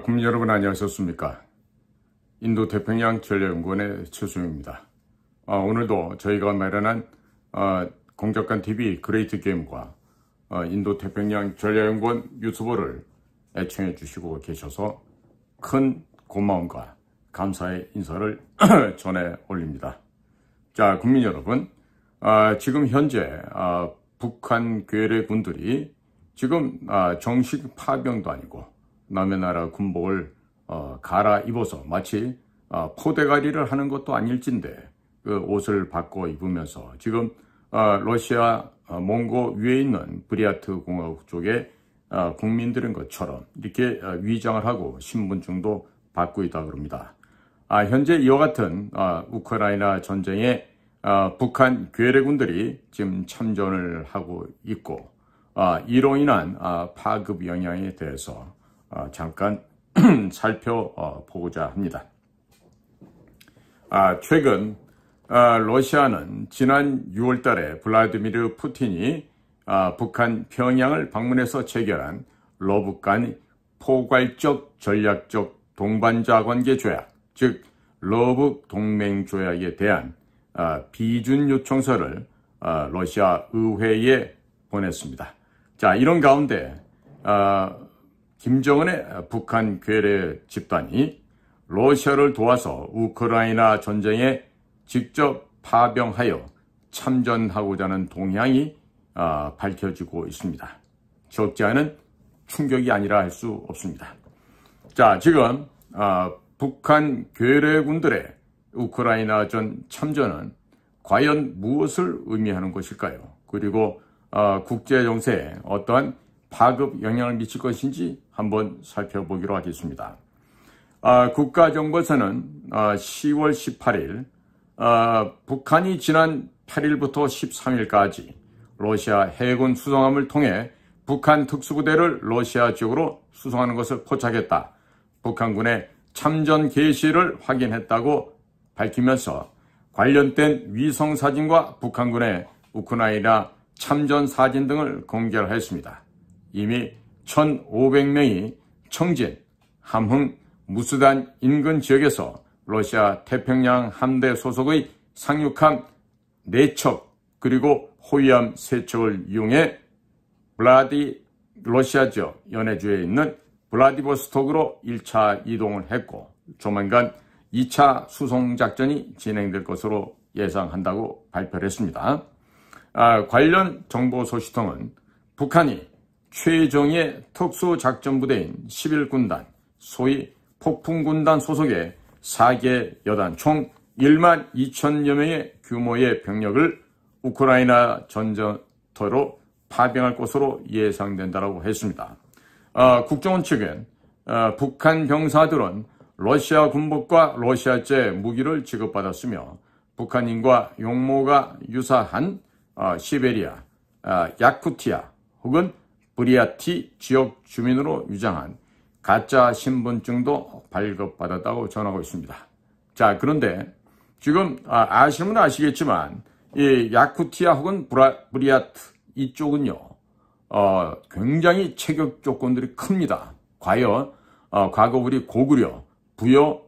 국민 여러분 안녕하셨습니까? 인도 태평양 전략연구원의 최수영입니다. 오늘도 저희가 마련한 공적관 TV 그레이트 게임과 인도 태평양 전략연구원 유튜버를 애청해 주시고 계셔서 큰 고마움과 감사의 인사를 전해 올립니다. 자, 국민 여러분, 지금 현재 북한 괴뢰군들이 지금 정식 파병도 아니고 남의 나라 군복을 갈아입어서 마치 포대가리를 하는 것도 아닐진데 그 옷을 바꿔 입으면서 지금 러시아 몽고 위에 있는 브리야트 공화국 쪽의 국민들인 것처럼 이렇게 위장을 하고 신분증도 받고 있다 그럽니다. 현재 이와 같은 우크라이나 전쟁에 북한 괴뢰군들이 지금 참전을 하고 있고 이로 인한 파급 영향에 대해서 잠깐 살펴보고자 합니다. 최근 러시아는 지난 6월 달에 블라디미르 푸틴이 북한 평양을 방문해서 체결한 러북 간 포괄적 전략적 동반자 관계 조약, 즉 러북 동맹 조약에 대한 비준 요청서를 러시아 의회에 보냈습니다. 자, 이런 가운데 김정은의 북한 괴뢰 집단이 러시아를 도와서 우크라이나 전쟁에 직접 파병하여 참전하고자 하는 동향이 밝혀지고 있습니다. 적지 않은 충격이 아니라 할 수 없습니다. 자, 지금 북한 괴뢰군들의 우크라이나 전 참전은 과연 무엇을 의미하는 것일까요? 그리고 국제 정세에 어떠한 파급 영향을 미칠 것인지 한번 살펴보기로 하겠습니다. 국가정보사는 10월 18일 북한이 지난 8일부터 13일까지 러시아 해군 수송함을 통해 북한 특수부대를 러시아 지역으로 수송하는 것을 포착했다. 북한군의 참전 개시를 확인했다고 밝히면서 관련된 위성사진과 북한군의 우크라이나 참전 사진 등을 공개하였습니다. 이미 1,500명이 청진, 함흥, 무수단 인근 지역에서 러시아 태평양 함대 소속의 상륙함 4척 그리고 호위함 3척을 이용해 러시아 지역 연해주에 있는 블라디보스톡으로 1차 이동을 했고 조만간 2차 수송작전이 진행될 것으로 예상한다고 발표를 했습니다. 관련 정보 소식통은 북한이 최정예 특수작전부대인 11군단, 소위 폭풍군단 소속의 4개 여단 총 1만 2천여 명의 규모의 병력을 우크라이나 전쟁터로 파병할 것으로 예상된다고 했습니다. 국정원 측은 북한 병사들은 러시아 군복과 러시아제 무기를 지급받았으며 북한인과 용모가 유사한 시베리아, 야쿠티아 혹은 브리야티 지역 주민으로 위장한 가짜 신분증도 발급받았다고 전하고 있습니다. 자, 그런데 지금 아시는 분은 아시겠지만 이 야쿠티아 혹은 브리야트 이쪽은요 굉장히 체격 조건들이 큽니다. 과연 과거 우리 고구려, 부여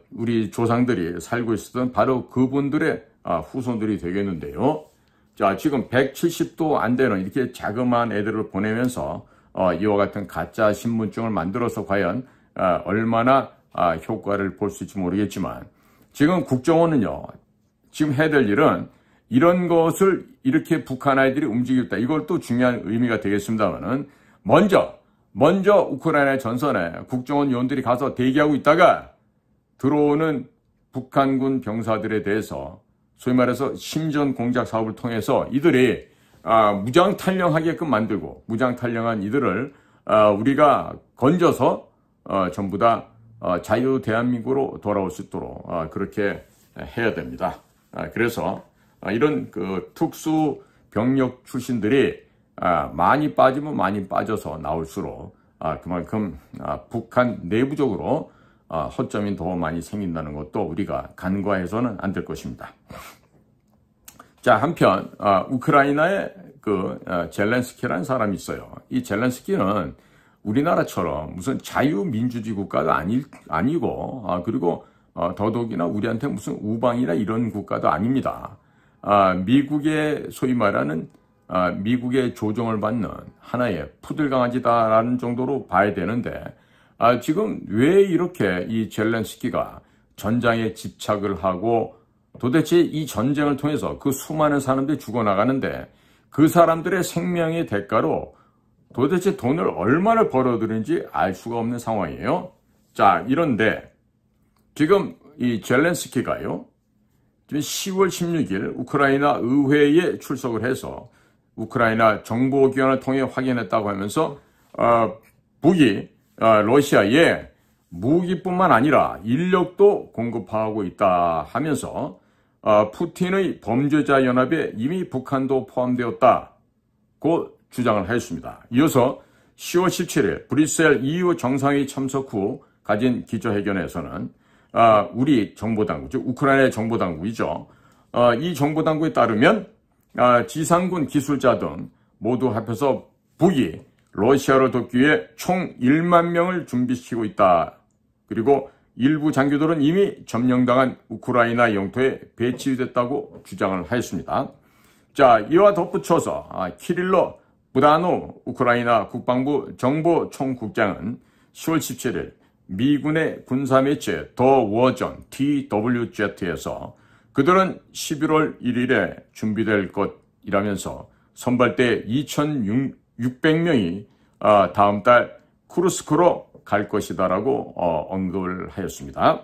우리 조상들이 살고 있었던 바로 그분들의 후손들이 되겠는데요. 자, 지금 170도 안 되는 이렇게 자그마한 애들을 보내면서 이와 같은 가짜 신분증을 만들어서 과연 얼마나 효과를 볼 수 있을지 모르겠지만 지금 국정원은요, 지금 해야 될 일은 이런 것을 이렇게 북한 아이들이 움직이겠다. 이걸 또 중요한 의미가 되겠습니다만은 먼저 우크라이나 전선에 국정원 요원들이 가서 대기하고 있다가 들어오는 북한군 병사들에 대해서 소위 말해서 심전 공작 사업을 통해서 이들이 무장탈령하게끔 만들고 무장탈령한 이들을 우리가 건져서 전부 다 자유 대한민국으로 돌아올 수 있도록 그렇게 해야 됩니다. 그래서 이런 그 특수 병력 출신들이 많이 빠지면 많이 빠져서 나올수록 그만큼 북한 내부적으로 허점이 더 많이 생긴다는 것도 우리가 간과해서는 안 될 것입니다. 자, 한편 우크라이나의 그 젤렌스키라는 사람이 있어요. 이 젤렌스키는 우리나라처럼 무슨 자유민주주의 국가가 아니고 그리고 더더욱이나 우리한테 무슨 우방이나 이런 국가도 아닙니다. 미국의 소위 말하는 미국의 조종을 받는 하나의 푸들강아지다라는 정도로 봐야 되는데 지금 왜 이렇게 이 젤렌스키가 전장에 집착을 하고 도대체 이 전쟁을 통해서 그 수많은 사람들이 죽어나가는데 그 사람들의 생명의 대가로 도대체 돈을 얼마나 벌어들인지 알 수가 없는 상황이에요. 자, 이런데 지금 이 젤렌스키가요, 지금 10월 16일 우크라이나 의회에 출석을 해서 우크라이나 정보기관을 통해 확인했다고 하면서 북이 러시아에 무기뿐만 아니라 인력도 공급하고 있다 하면서 푸틴의 범죄자 연합에 이미 북한도 포함되었다고 주장을 하였습니다. 이어서 10월 17일 브뤼셀 EU 정상회의 참석 후 가진 기자회견에서는 우리 정보당국, 즉 우크라이나의 정보당국이죠. 이 정보당국에 따르면 지상군 기술자 등 모두 합해서 북이 러시아를 돕기 위해 총 1만 명을 준비시키고 있다. 그리고 일부 장교들은 이미 점령당한 우크라이나 영토에 배치됐다고 주장을 하였습니다. 자, 이와 덧붙여서 키릴러 부다노 우크라이나 국방부 정보총국장은 10월 17일 미군의 군사매체 더 워전 TWZ에서 그들은 11월 1일에 준비될 것이라면서 선발대 2,600명이 다음 달 쿠르스크로 갈 것이다라고 언급을 하였습니다.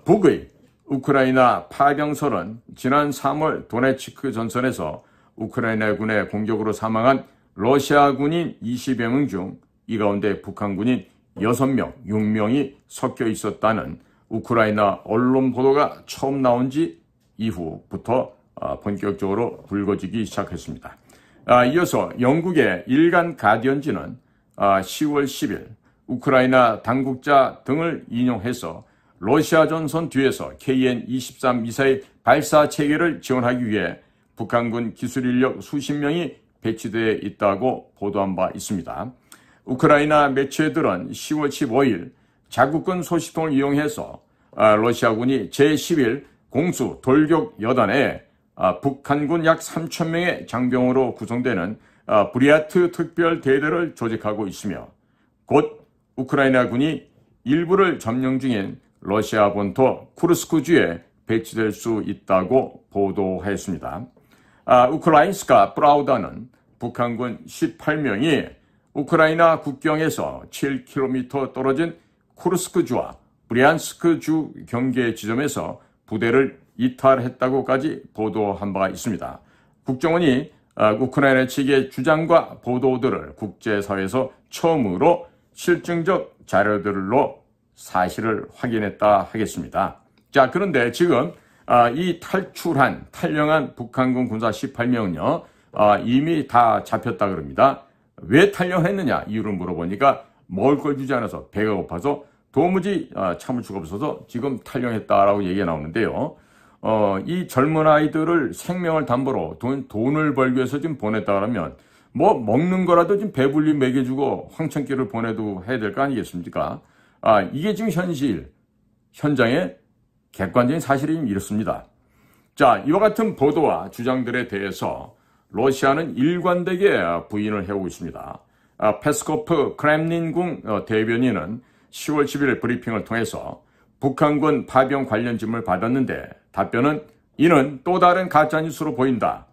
북의 우크라이나 파병설은 지난 3월 도네츠크 전선에서 우크라이나 군의 공격으로 사망한 러시아 군인 20여 명 중 이 가운데 북한 군인 6명, 6명이 섞여 있었다는 우크라이나 언론 보도가 처음 나온 지 이후부터 본격적으로 불거지기 시작했습니다. 이어서 영국의 일간 가디언지는 10월 10일 우크라이나 당국자 등을 인용해서 러시아 전선 뒤에서 KN-23 미사일 발사 체계를 지원하기 위해 북한군 기술 인력 수십 명이 배치되어 있다고 보도한 바 있습니다. 우크라이나 매체들은 10월 15일 자국군 소식통을 이용해서 러시아군이 제11 공수 돌격 여단에 북한군 약 3,000명의 장병으로 구성되는 브리아트 특별대대를 조직하고 있으며 곧 우크라이나군이 일부를 점령 중인 러시아 본토 쿠르스크주에 배치될 수 있다고 보도하였습니다. 우크라인스카 프라우다는 북한군 18명이 우크라이나 국경에서 7km 떨어진 쿠르스크주와 브리안스크주 경계 지점에서 부대를 이탈했다고까지 보도한 바가 있습니다. 국정원이 우크라이나 측의 주장과 보도들을 국제사회에서 처음으로 실증적 자료들로 사실을 확인했다 하겠습니다. 자, 그런데 지금 이 탈영한 북한군 군사 18명은요, 이미 다 잡혔다 그럽니다. 왜 탈영했느냐 이유를 물어보니까 먹을 걸 주지 않아서 배가 고파서 도무지 참을 수가 없어서 지금 탈영했다라고 얘기가 나오는데요. 이 젊은 아이들을 생명을 담보로 돈을 벌기 위해서 지금 보냈다 그러면 뭐 먹는 거라도 좀 배불리 먹여주고 황천길을 보내도 해야 될 거 아니겠습니까? 이게 지금 현장의 객관적인 사실이 이렇습니다. 자, 이와 같은 보도와 주장들에 대해서 러시아는 일관되게 부인을 해오고 있습니다. 페스코프 크렘린궁 대변인은 10월 11일 브리핑을 통해서 북한군 파병 관련 질문을 받았는데 답변은 이는 또 다른 가짜뉴스로 보인다.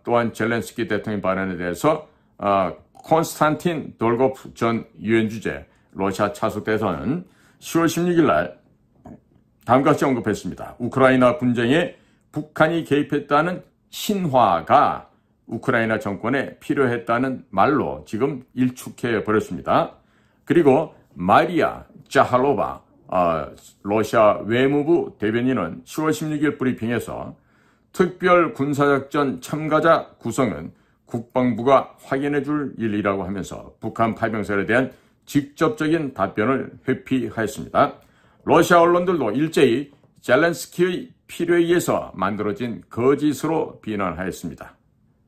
또한 젤렌스키 대통령 발언에 대해서 콘스탄틴 돌고프 전 유엔 주재 러시아 차석 대사는 10월 16일 날 다음과 같이 언급했습니다. 우크라이나 분쟁에 북한이 개입했다는 신화가 우크라이나 정권에 필요했다는 말로 지금 일축해 버렸습니다. 그리고 마리아 자할로바 러시아 외무부 대변인은 10월 16일 브리핑에서 특별 군사작전 참가자 구성은 국방부가 확인해 줄 일이라고 하면서 북한 파병설에 대한 직접적인 답변을 회피하였습니다. 러시아 언론들도 일제히 젤렌스키의 필요에 의해서 만들어진 거짓으로 비난하였습니다.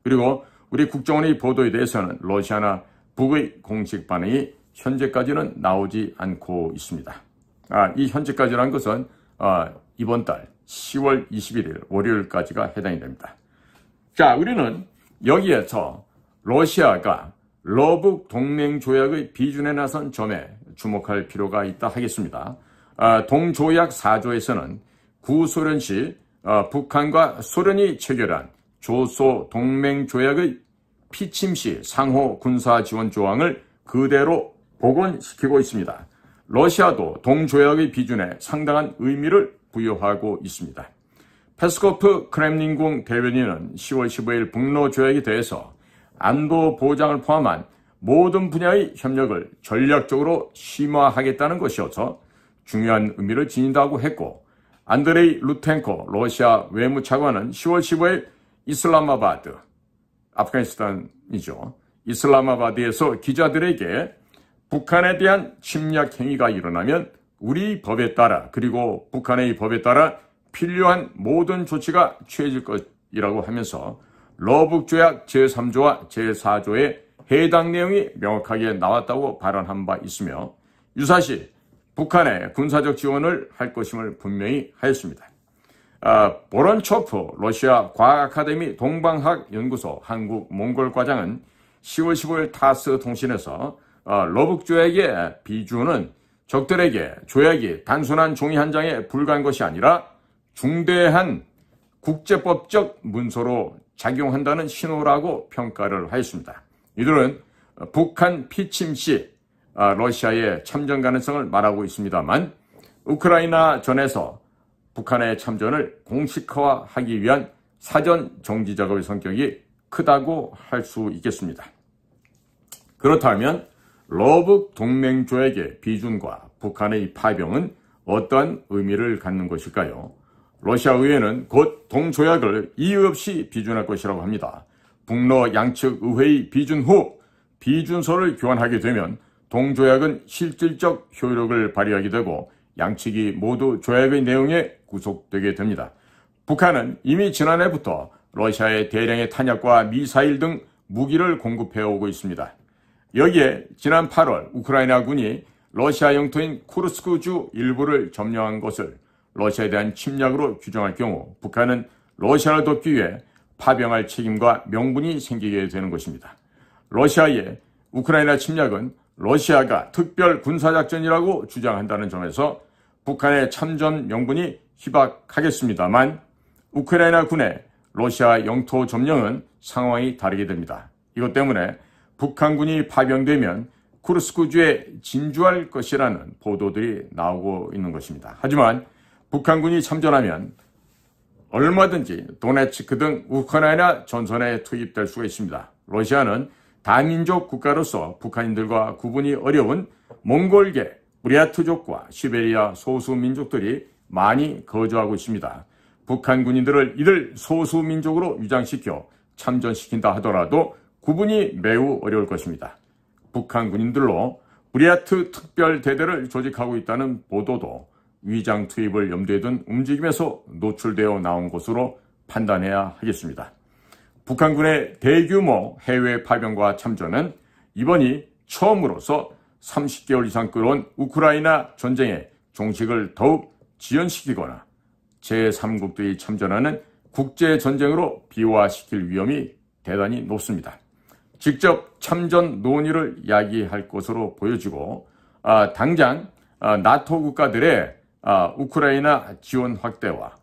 그리고 우리 국정원의 보도에 대해서는 러시아나 북의 공식 반응이 현재까지는 나오지 않고 있습니다. 이 현재까지라는 것은 이번 달 10월 21일 월요일까지가 해당이 됩니다. 자, 우리는 여기에서 러시아가 러북 동맹조약의 비준에 나선 점에 주목할 필요가 있다 하겠습니다. 동조약 4조에서는 구소련 시 북한과 소련이 체결한 조소 동맹조약의 피침 시 상호 군사 지원 조항을 그대로 복원시키고 있습니다. 러시아도 동조약의 비준에 상당한 의미를 부여하고 있습니다. 페스코프 크렘린궁 대변인은 10월 15일 북러 조약에 대해서 안보 보장을 포함한 모든 분야의 협력을 전략적으로 심화하겠다는 것이어서 중요한 의미를 지닌다고 했고, 안드레이 루텐코 러시아 외무차관은 10월 15일 이슬라마바드, 아프가니스탄이죠. 이슬라마바드에서 기자들에게 북한에 대한 침략 행위가 일어나면 우리 법에 따라 그리고 북한의 법에 따라 필요한 모든 조치가 취해질 것이라고 하면서 러북조약 제3조와 제4조의 해당 내용이 명확하게 나왔다고 발언한 바 있으며 유사시 북한에 군사적 지원을 할 것임을 분명히 하였습니다. 보런초프 러시아 과학 아카데미 동방학연구소 한국-몽골 과장은 10월 15일 타스 통신에서 러북조약의 비준은 적들에게 조약이 단순한 종이 한 장에 불과한 것이 아니라 중대한 국제법적 문서로 작용한다는 신호라고 평가를 하였습니다. 이들은 북한 피침 시 러시아의 참전 가능성을 말하고 있습니다만 우크라이나 전에서 북한의 참전을 공식화하기 위한 사전 정지 작업의 성격이 크다고 할 수 있겠습니다. 그렇다면 러북 동맹조약의 비준과 북한의 파병은 어떠한 의미를 갖는 것일까요? 러시아 의회는 곧 동조약을 이유 없이 비준할 것이라고 합니다. 북러 양측 의회의 비준 후 비준서를 교환하게 되면 동조약은 실질적 효력을 발휘하게 되고 양측이 모두 조약의 내용에 구속되게 됩니다. 북한은 이미 지난해부터 러시아에 대량의 탄약과 미사일 등 무기를 공급해오고 있습니다. 여기에 지난 8월 우크라이나군이 러시아 영토인 쿠르스크주 일부를 점령한 것을 러시아에 대한 침략으로 규정할 경우 북한은 러시아를 돕기 위해 파병할 책임과 명분이 생기게 되는 것입니다. 러시아의 우크라이나 침략은 러시아가 특별 군사작전이라고 주장한다는 점에서 북한의 참전 명분이 희박하겠습니다만 우크라이나 군의 러시아 영토 점령은 상황이 다르게 됩니다. 이것 때문에 북한군이 파병되면 쿠르스크주에 진주할 것이라는 보도들이 나오고 있는 것입니다. 하지만 북한군이 참전하면 얼마든지 도네츠크 등 우크라이나 전선에 투입될 수가 있습니다. 러시아는 다민족 국가로서 북한인들과 구분이 어려운 몽골계, 부랴트족과 시베리아 소수민족들이 많이 거주하고 있습니다. 북한 군인들을 이들 소수민족으로 위장시켜 참전시킨다 하더라도 구분이 매우 어려울 것입니다. 북한 군인들로 부랴트 특별대대를 조직하고 있다는 보도도 위장 투입을 염두에 둔 움직임에서 노출되어 나온 것으로 판단해야 하겠습니다. 북한군의 대규모 해외 파병과 참전은 이번이 처음으로서 30개월 이상 끌어온 우크라이나 전쟁의 종식을 더욱 지연시키거나 제3국들이 참전하는 국제전쟁으로 비화시킬 위험이 대단히 높습니다. 직접 참전 논의를 야기할 것으로 보여지고 당장 나토 국가들의 우크라이나 지원 확대와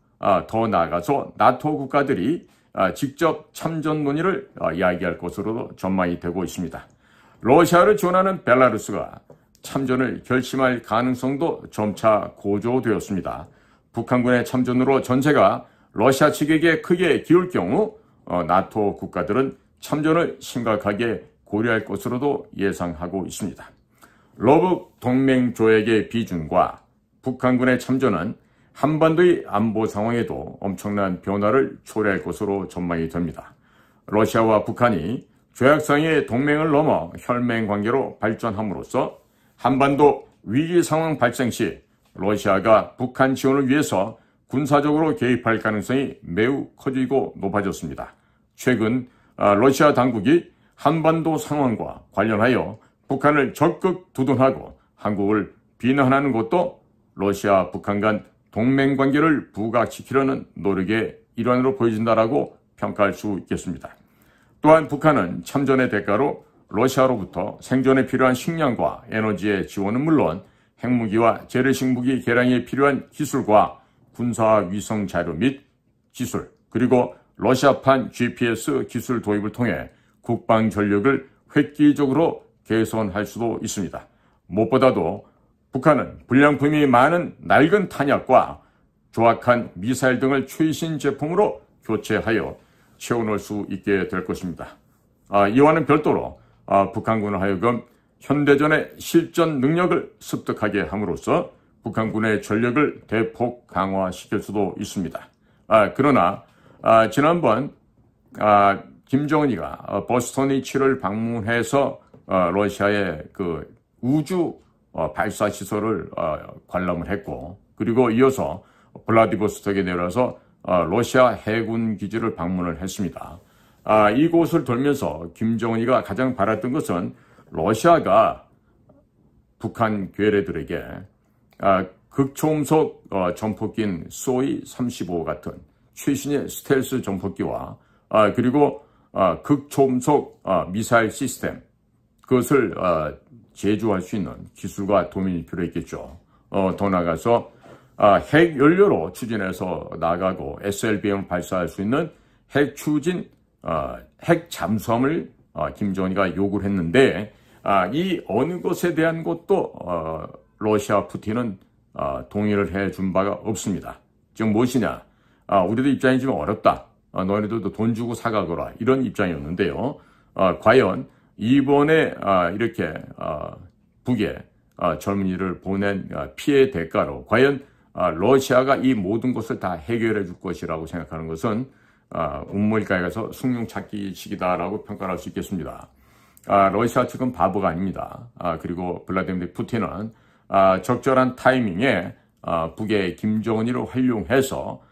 더 나아가서 나토 국가들이 직접 참전 논의를 야기할 것으로도 전망이 되고 있습니다. 러시아를 지원하는 벨라루스가 참전을 결심할 가능성도 점차 고조되었습니다. 북한군의 참전으로 전세가 러시아 측에게 크게 기울 경우 나토 국가들은 참전을 심각하게 고려할 것으로도 예상하고 있습니다. 러북 동맹조약의 비준과 북한군의 참전은 한반도의 안보 상황에도 엄청난 변화를 초래할 것으로 전망이 됩니다. 러시아와 북한이 조약상의 동맹을 넘어 혈맹 관계로 발전함으로써 한반도 위기 상황 발생 시 러시아가 북한 지원을 위해서 군사적으로 개입할 가능성이 매우 커지고 높아졌습니다. 최근 러시아 당국이 한반도 상황과 관련하여 북한을 적극 두둔하고 한국을 비난하는 것도 러시아 북한 간 동맹관계를 부각시키려는 노력의 일환으로 보여진다라고 평가할 수 있겠습니다. 또한 북한은 참전의 대가로 러시아로부터 생존에 필요한 식량과 에너지의 지원은 물론 핵무기와 재래식 무기 개량에 필요한 기술과 군사 위성 자료 및 기술, 그리고 러시아판 GPS 기술 도입을 통해 국방 전력을 획기적으로 개선할 수도 있습니다. 무엇보다도 북한은 불량품이 많은 낡은 탄약과 조악한 미사일 등을 최신 제품으로 교체하여 채워넣을 수 있게 될 것입니다. 이와는 별도로 북한군을 하여금 현대전의 실전 능력을 습득하게 함으로써 북한군의 전력을 대폭 강화시킬 수도 있습니다. 그러나 지난번 김정은이가 보스턴 7을 방문해서 러시아의 그 우주 발사 시설을 관람을 했고, 그리고 이어서 블라디보스톡에 내려와서 러시아 해군 기지를 방문을 했습니다. 이곳을 돌면서 김정은이가 가장 바랐던 것은 러시아가 북한 괴뢰들에게 극초음속 전폭기인 소이 35 같은 최신의 스텔스 전폭기와 그리고 극초음속 미사일 시스템, 그것을 제조할 수 있는 기술과 도면이 필요했겠죠. 더 나아가서 핵 연료로 추진해서 나가고 SLBM을 발사할 수 있는 핵 추진, 핵 잠수함을 김정은이가 요구를 했는데, 이 어느 것에 대한 것도 러시아 푸틴은 동의를 해준 바가 없습니다. 즉 무엇이냐? 우리도 입장이 좀 어렵다. 너희들도 돈 주고 사가거라. 이런 입장이었는데요. 과연 이번에 이렇게 북에 젊은이를 보낸 피해 대가로 과연 러시아가 이 모든 것을 다 해결해 줄 것이라고 생각하는 것은 운물가에 가서 숭늉 찾기식이다라고 평가할 수 있겠습니다. 러시아 측은 바보가 아닙니다. 그리고 블라디미르 푸틴은 적절한 타이밍에 북의 김정은이를 활용해서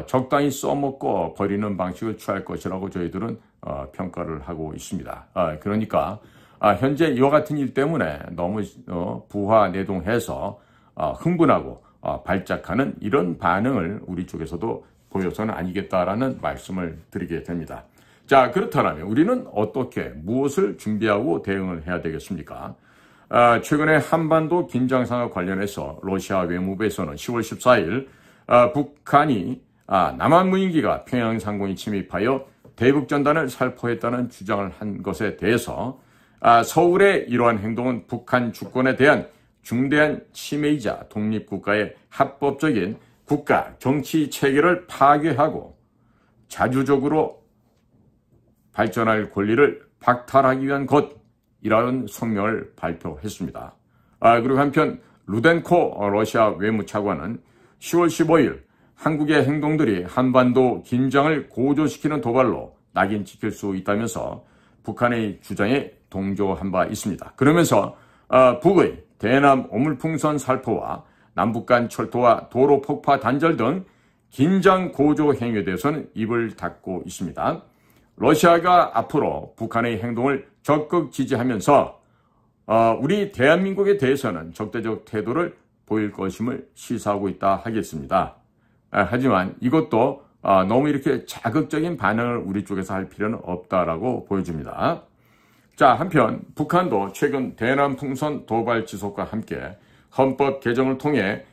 적당히 써먹고 버리는 방식을 취할 것이라고 저희들은 평가를 하고 있습니다. 그러니까 현재 이와 같은 일 때문에 너무 부하내동해서 흥분하고 발작하는 이런 반응을 우리 쪽에서도 보여서는 아니겠다라는 말씀을 드리게 됩니다. 자, 그렇다면 우리는 어떻게 무엇을 준비하고 대응을 해야 되겠습니까? 최근에 한반도 긴장상과 관련해서 러시아 외무부에서는 10월 14일 북한이 남한 무인기가 평양 상공에 침입하여 대북전단을 살포했다는 주장을 한 것에 대해서 서울의 이러한 행동은 북한 주권에 대한 중대한 침해이자 독립국가의 합법적인 국가 정치 체계를 파괴하고 자주적으로 발전할 권리를 박탈하기 위한 것이라는 성명을 발표했습니다. 그리고 한편 루덴코 러시아 외무차관은 10월 15일 한국의 행동들이 한반도 긴장을 고조시키는 도발로 낙인 찍힐 수 있다면서 북한의 주장에 동조한 바 있습니다. 그러면서 북의 대남 오물풍선 살포와 남북 간 철도와 도로 폭파 단절 등 긴장 고조 행위에 대해서는 입을 닫고 있습니다. 러시아가 앞으로 북한의 행동을 적극 지지하면서 우리 대한민국에 대해서는 적대적 태도를 보일 것임을 시사하고 있다 하겠습니다. 하지만 이것도 너무 이렇게 자극적인 반응을 우리 쪽에서 할 필요는 없다라고 보여집니다. 자, 한편 북한도 최근 대남 풍선 도발 지속과 함께 헌법 개정을 통해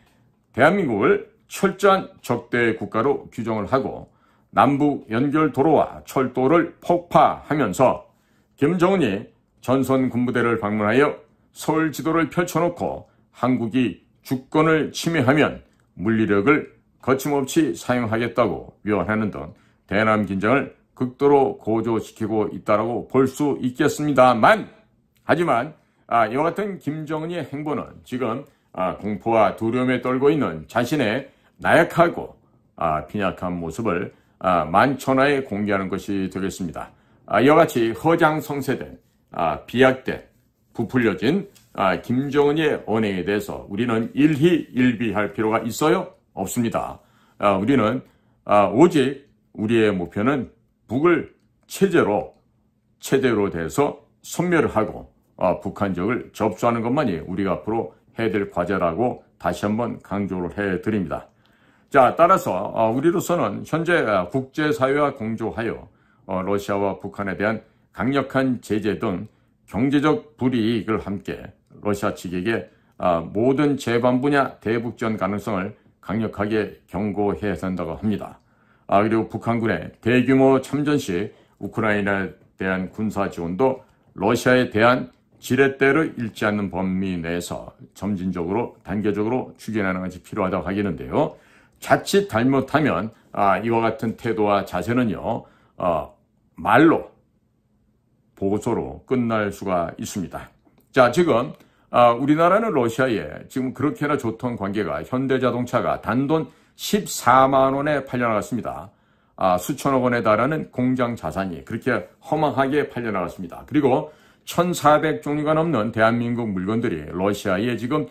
대한민국을 철저한 적대 국가로 규정을 하고 남북 연결 도로와 철도를 폭파하면서 김정은이 전선 군부대를 방문하여 서울 지도를 펼쳐놓고 한국이 주권을 침해하면 물리력을 거침없이 사용하겠다고 위언하는 등 대남 긴장을 극도로 고조시키고 있다고 볼 수 있겠습니다만, 하지만 이와 같은 김정은의 행보는 지금 공포와 두려움에 떨고 있는 자신의 나약하고 빈약한 모습을 만천하에 공개하는 것이 되겠습니다. 이와 같이 허장성세된 비약된 부풀려진 김정은의 언행에 대해서 우리는 일희일비할 필요가 있어요? 없습니다. 우리는 오직 우리의 목표는 북을 체제로 체대로 돼서 섬멸하고 북한 지역을 접수하는 것만이 우리가 앞으로 해야 될 과제라고 다시 한번 강조를 해드립니다. 자, 따라서 우리로서는 현재 국제사회와 공조하여 러시아와 북한에 대한 강력한 제재 등 경제적 불이익을 함께 러시아 측에게 모든 제반 분야 대북전 가능성을 강력하게 경고해야 한다고 합니다. 그리고 북한군의 대규모 참전 시 우크라이나에 대한 군사 지원도 러시아에 대한 지렛대를 잃지 않는 범위 내에서 점진적으로 단계적으로 추진하는 것이 필요하다고 하겠는데요. 자칫 잘못하면 이와 같은 태도와 자세는요 말로 보고서로 끝날 수가 있습니다. 자, 지금 우리나라는 러시아에 지금 그렇게나 좋던 관계가 현대자동차가 단돈 14만 원에 팔려나갔습니다. 수천억 원에 달하는 공장 자산이 그렇게 허망하게 팔려나갔습니다. 그리고 1,400종류가 넘는 대한민국 물건들이 러시아에 지금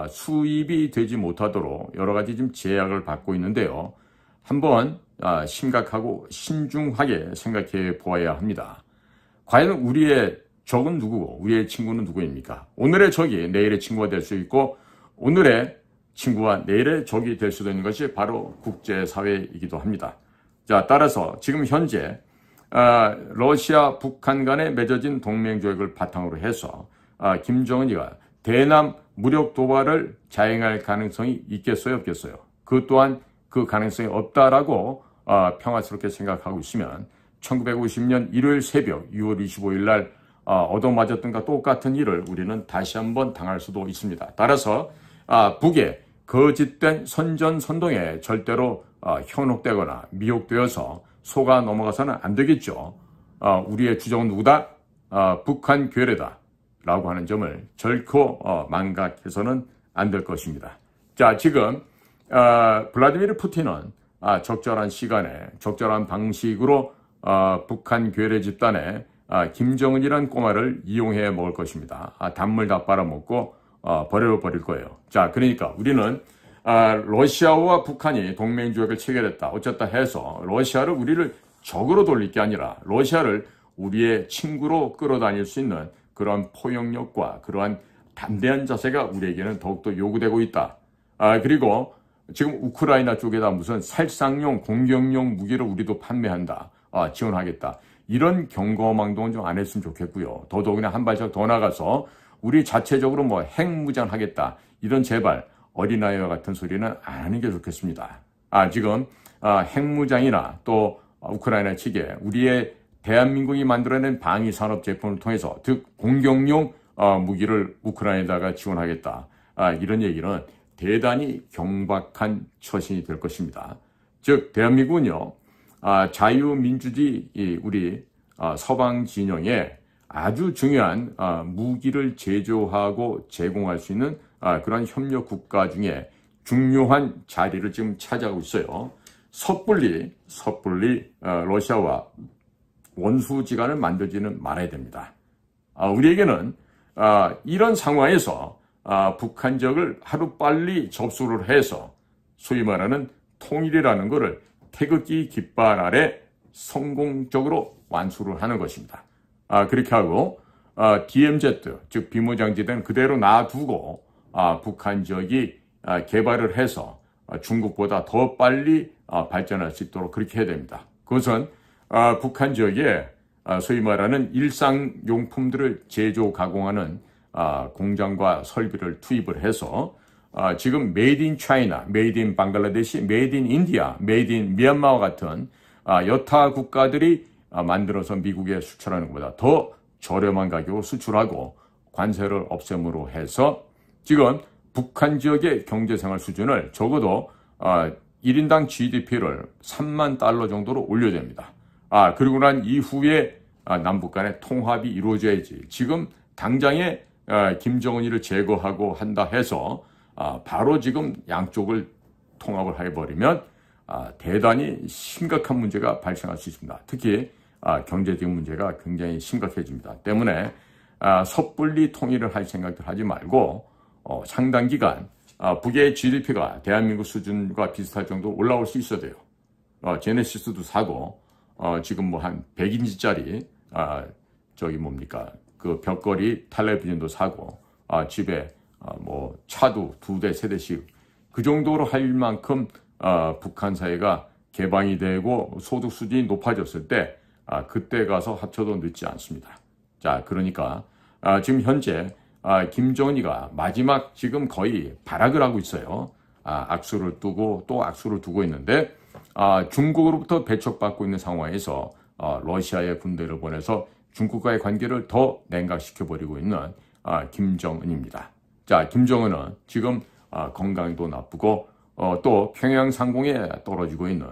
수입이 되지 못하도록 여러 가지 지금 제약을 받고 있는데요. 한번 심각하고 신중하게 생각해 보아야 합니다. 과연 우리의 적은 누구고 우리의 친구는 누구입니까? 오늘의 적이 내일의 친구가 될 수 있고 오늘의 친구와 내일의 적이 될 수도 있는 것이 바로 국제사회이기도 합니다. 자, 따라서 지금 현재 러시아, 북한 간에 맺어진 동맹조약을 바탕으로 해서 김정은이가 대남 무력 도발을 자행할 가능성이 있겠어요, 없겠어요? 그 또한 그 가능성이 없다라고 평화스럽게 생각하고 있으면 1950년 일요일 새벽 6월 25일 날 얻어맞았던 것과 똑같은 일을 우리는 다시 한번 당할 수도 있습니다. 따라서 북의 거짓된 선전선동에 절대로 현혹되거나 미혹되어서 속아 넘어가서는 안 되겠죠. 우리의 주적은 누구다? 북한 괴뢰다 라고 하는 점을 결코 망각해서는 안 될 것입니다. 자, 지금 블라디미르 푸틴은 적절한 시간에 적절한 방식으로 북한 괴뢰 집단에 김정은이라는 꼬마를 이용해 먹을 것입니다. 단물 다 빨아먹고 버릴 거예요. 자, 그러니까 우리는 러시아와 북한이 동맹조약을 체결했다 어쨌다 해서 러시아를 우리를 적으로 돌릴 게 아니라 러시아를 우리의 친구로 끌어다닐 수 있는 그러한 포용력과 그러한 담대한 자세가 우리에게는 더욱더 요구되고 있다. 그리고 지금 우크라이나 쪽에다 무슨 살상용 공격용 무기를 우리도 판매한다. 지원하겠다. 이런 경거망동은 좀 안 했으면 좋겠고요. 더더욱이나 한 발짝 더 나가서 우리 자체적으로 뭐 핵무장하겠다. 이런 제발 어린아이와 같은 소리는 안 하는 게 좋겠습니다. 지금 핵무장이나 또 우크라이나 측에 우리의 대한민국이 만들어낸 방위산업 제품을 통해서 즉 공격용 무기를 우크라이나에다가 지원하겠다. 이런 얘기는 대단히 경박한 처신이 될 것입니다. 즉 대한민국은요. 자유민주주의 우리 서방 진영에 아주 중요한 무기를 제조하고 제공할 수 있는 그런 협력 국가 중에 중요한 자리를 지금 차지하고 있어요. 섣불리 러시아와 원수지간을 만들지는 말아야 됩니다. 우리에게는 이런 상황에서 북한 지역을 하루빨리 접수를 해서 소위 말하는 통일이라는 것을 태극기 깃발 아래 성공적으로 완수를 하는 것입니다. 그렇게 하고 DMZ 즉 비무장지대는 그대로 놔두고 북한 지역이 개발을 해서 중국보다 더 빨리 발전할 수 있도록 그렇게 해야 됩니다. 그것은 북한 지역에 소위 말하는 일상용품들을 제조 가공하는 공장과 설비를 투입을 해서 지금 메이드 인 차이나, 메이드 인 방글라데시, 메이드 인 인디아, 메이드 인 미얀마와 같은 여타 국가들이 만들어서 미국에 수출하는 것보다 더 저렴한 가격으로 수출하고 관세를 없앰으로 해서 지금 북한 지역의 경제생활 수준을 적어도 1인당 GDP를 3만 달러 정도로 올려야 됩니다. 그리고 난 이후에 남북 간의 통합이 이루어져야지. 지금 당장에 김정은이를 제거하고 한다 해서 바로 지금 양쪽을 통합을 해버리면 대단히 심각한 문제가 발생할 수 있습니다. 특히 경제적 문제가 굉장히 심각해집니다. 때문에 섣불리 통일을 할 생각들 하지 말고 상당 기간 북의 GDP가 대한민국 수준과 비슷할 정도로 올라올 수 있어야 돼요. 제네시스도 사고 지금 뭐 한 100인치짜리 그 벽걸이 텔레비전도 사고, 집에 뭐 차도 2대, 3대씩 그 정도로 할 만큼 북한 사회가 개방이 되고 소득 수준이 높아졌을 때 그때 가서 합쳐도 늦지 않습니다. 자, 그러니까 지금 현재 김정은이가 마지막 지금 거의 발악을 하고 있어요. 악수를 두고 또 악수를 두고 있는데 중국으로부터 배척받고 있는 상황에서 러시아의 군대를 보내서 중국과의 관계를 더 냉각시켜버리고 있는 김정은입니다. 자, 김정은은 지금 건강도 나쁘고 또 평양 상공에 떨어지고 있는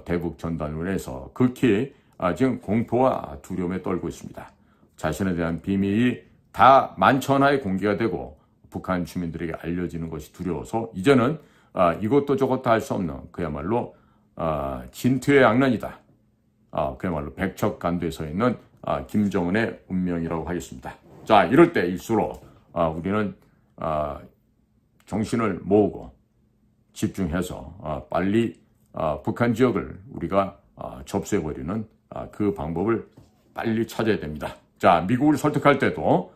대북 전단으로해서 극히 지금 공포와 두려움에 떨고 있습니다. 자신에 대한 비밀이 다 만천하에 공개가 되고 북한 주민들에게 알려지는 것이 두려워서 이제는 이것도 저것도 할 수 없는 그야말로 진퇴양난이다. 그야말로 백척간도에 서 있는 김정은의 운명이라고 하겠습니다. 자, 이럴 때일수록 우리는 정신을 모으고 집중해서 빨리 북한 지역을 우리가 접수해버리는 그 방법을 빨리 찾아야 됩니다. 자, 미국을 설득할 때도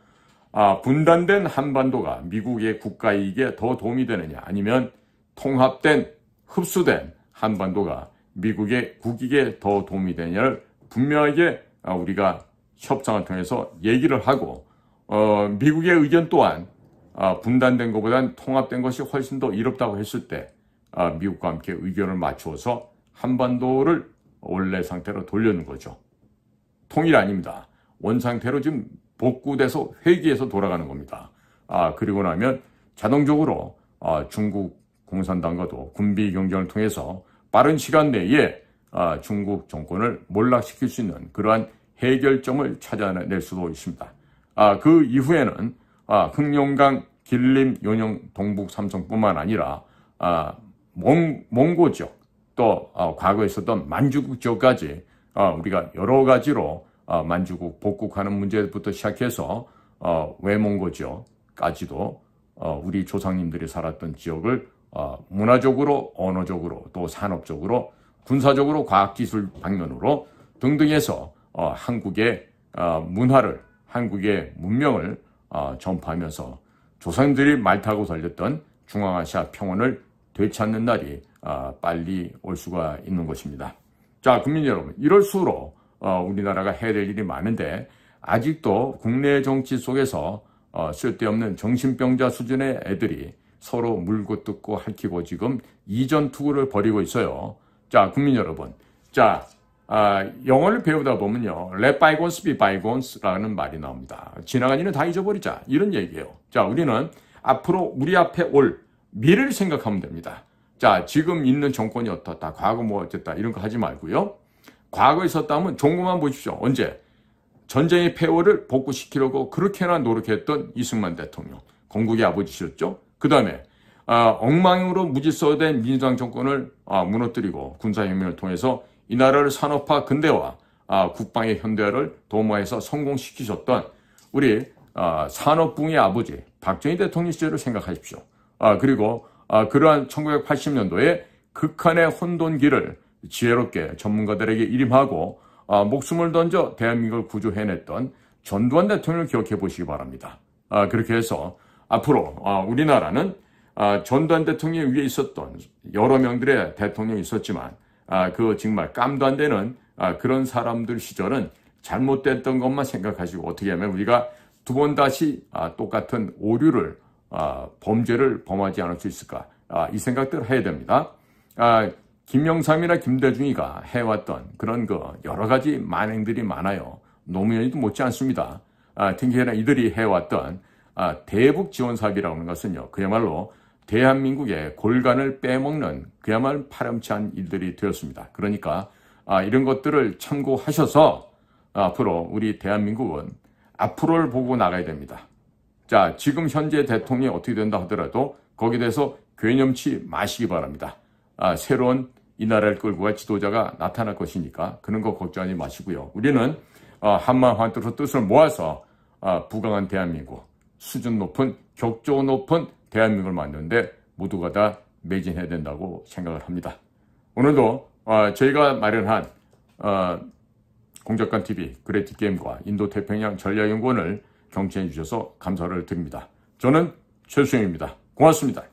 분단된 한반도가 미국의 국가 이익에 더 도움이 되느냐, 아니면 통합된 흡수된 한반도가 미국의 국익에 더 도움이 되느냐를 분명하게 우리가 협상을 통해서 얘기를 하고 미국의 의견 또한 분단된 것보다는 통합된 것이 훨씬 더 이롭다고 했을 때 미국과 함께 의견을 맞추어서 한반도를 원래 상태로 돌려는 거죠. 통일 아닙니다. 원상태로 지금 복구돼서 회귀해서 돌아가는 겁니다. 그리고 나면 자동적으로 중국 공산당과도 군비 경쟁을 통해서 빠른 시간 내에 중국 정권을 몰락시킬 수 있는 그러한 해결점을 찾아낼 수도 있습니다. 그 이후에는 흑룡강, 길림, 요령, 동북, 삼성뿐만 아니라 몽고 지역, 또 과거에 있었던 만주국 지역까지 우리가 여러 가지로 만주국 복국하는 문제부터 시작해서 외몽고 지역까지도 우리 조상님들이 살았던 지역을 문화적으로, 언어적으로, 또 산업적으로, 군사적으로, 과학기술 방면으로 등등 해서 한국의 문화를, 한국의 문명을 전파하면서 조상들이 말 타고 달렸던 중앙아시아 평온을 되찾는 날이 빨리 올 수가 있는 것입니다. 자, 국민 여러분, 이럴수록 우리나라가 해야 될 일이 많은데 아직도 국내 정치 속에서 쓸데없는 정신병자 수준의 애들이 서로 물고 뜯고 핥히고 지금 이전 투구를 벌이고 있어요. 자, 국민 여러분. 자, 영어를 배우다 보면요. Let bygones be bygones라는 말이 나옵니다. 지나간 일은 다 잊어버리자. 이런 얘기예요. 자, 우리는 앞으로 우리 앞에 올 미래를 생각하면 됩니다. 자, 지금 있는 정권이 어떻다. 과거 뭐 어쨌다. 이런 거 하지 말고요. 과거에 있었다면 종고만 보십시오. 언제? 전쟁의 폐허를 복구시키려고 그렇게나 노력했던 이승만 대통령. 건국의 아버지셨죠? 그 다음에 엉망으로 무질서된 민주당 정권을 무너뜨리고 군사혁명을 통해서 이 나라를 산업화 근대화, 국방의 현대화를 도모해서 성공시키셨던 우리 산업붕의 아버지 박정희 대통령 시절을 생각하십시오. 그리고 그러한 1980년도에 극한의 혼돈기를 지혜롭게 전문가들에게 일임하고 목숨을 던져 대한민국을 구조해냈던 전두환 대통령을 기억해 보시기 바랍니다. 그렇게 해서 앞으로 우리나라는 전두환 대통령 위에 있었던 여러 명들의 대통령이 있었지만 그 정말 깜도 안 되는 그런 사람들 시절은 잘못됐던 것만 생각하시고 어떻게 하면 우리가 두 번 다시 똑같은 오류를 범죄를 범하지 않을 수 있을까, 이 생각들을 해야 됩니다. 김영삼이나 김대중이가 해왔던 그런 여러 가지 만행들이 많아요. 노무현이도 못지 않습니다. 특히나 이들이 해왔던 대북 지원 사업이라고 하는 것은요, 그야말로 대한민국의 골간을 빼먹는 그야말로 파렴치한 일들이 되었습니다. 그러니까 이런 것들을 참고하셔서 앞으로 우리 대한민국은 앞으로를 보고 나가야 됩니다. 자, 지금 현재 대통령이 어떻게 된다 하더라도 거기에 대해서 괴념치 마시기 바랍니다. 새로운 이 나라를 끌고 갈 지도자가 나타날 것이니까 그런 거 걱정하지 마시고요. 우리는 한마음 한뜻으로 뜻을 모아서 부강한 대한민국, 수준 높은, 격조 높은 대한민국을 만드는데 모두가 다 매진해야 된다고 생각을 합니다. 오늘도 저희가 마련한 공작관TV, 그레티게임과 인도태평양 전략연구원을 경청해 주셔서 감사를 드립니다. 저는 최수영입니다. 고맙습니다.